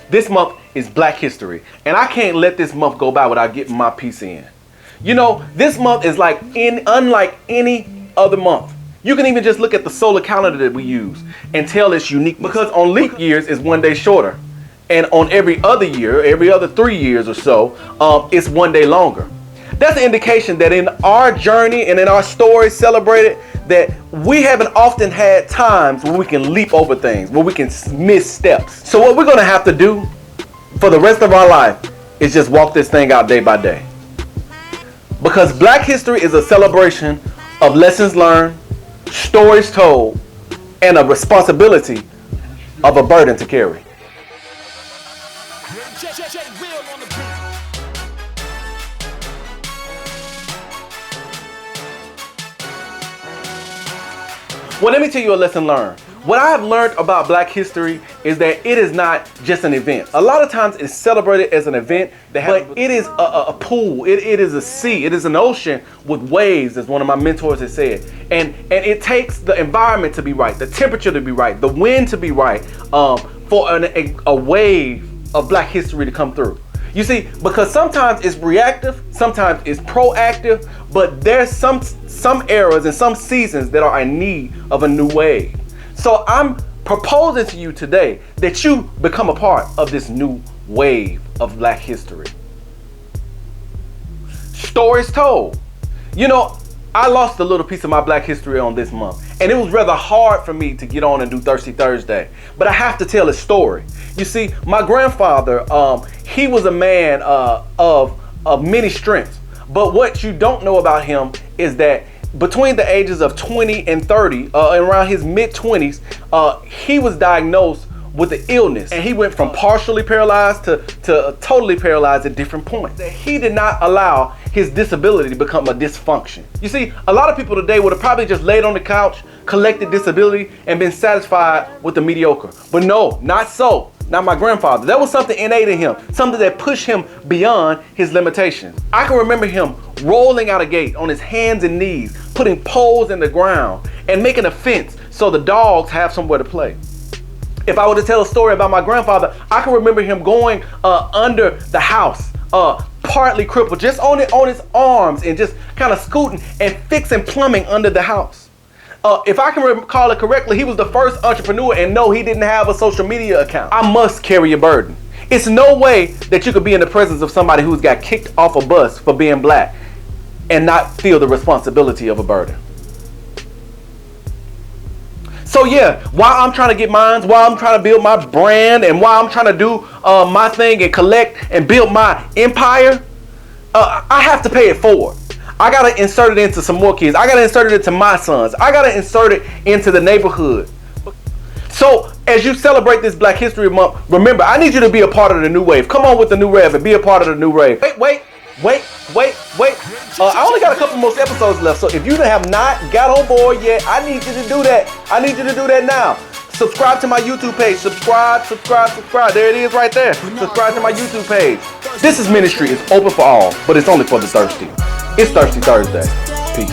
This month is Black History, and I can't let this month go by without getting my piece in. You know, this month is unlike any other month. You can even just look at the solar calendar that we use and tell its unique, because on leap years is 1 day shorter, and on every other year, every other 3 years or so, it's 1 day longer. That's an indication that in our journey and in our story celebrated, that we haven't often had times where we can leap over things, where we can miss steps. So what we're gonna have to do for the rest of our life is just walk this thing out day by day. Because Black History is a celebration of lessons learned, stories told, and a responsibility of a burden to carry. Well, let me tell you a lesson learned. What I have learned about Black History is that it is not just an event. A lot of times it's celebrated as an event, but it is a pool, it is a sea, it is an ocean with waves, as one of my mentors has said. And it takes the environment to be right, the temperature to be right, the wind to be right, for a wave of Black history to come through. You see, because sometimes it's reactive, sometimes it's proactive, but there's some eras and some seasons that are in need of a new wave. So I'm proposing to you today that you become a part of this new wave of Black history. Stories told. You know, I lost a little piece of my Black history on this month, and it was rather hard for me to get on and do Thirsty Thursday, but I have to tell a story. You see, my grandfather, he was a man of many strengths, but what you don't know about him is that between the ages of 20 and 30, around his mid-20s, he was diagnosed with an illness, and he went from partially paralyzed to totally paralyzed at different points. He did not allow his disability to become a dysfunction. You see, a lot of people today would have probably just laid on the couch, collected disability, and been satisfied with the mediocre. But no, not so. Not my grandfather. That was something innate in him, something that pushed him beyond his limitations. I can remember him rolling out a gate on his hands and knees, putting poles in the ground, and making a fence so the dogs have somewhere to play. If I were to tell a story about my grandfather, I can remember him going under the house, partly crippled, just on his arms, and just kind of scooting and fixing plumbing under the house. If I can recall it correctly, he was the first entrepreneur, and no, he didn't have a social media account. I must carry a burden. It's no way that you could be in the presence of somebody who's got kicked off a bus for being Black and not feel the responsibility of a burden. So yeah, while I'm trying to get mines, while I'm trying to build my brand, and while I'm trying to do my thing and collect and build my empire, I have to pay it forward. I gotta insert it into some more kids. I gotta insert it into my sons. I gotta insert it into the neighborhood. So as you celebrate this Black History Month, remember, I need you to be a part of the new wave. Come on with the new rev and be a part of the new wave. Wait. I only got a couple more episodes left, so if you have not got on board yet, I need you to do that. I need you to do that now. Subscribe to my YouTube page. Subscribe. There it is right there. Subscribe to my YouTube page. This is ministry. It's open for all, but it's only for the thirsty. It's Thirsty Thursday. Peace.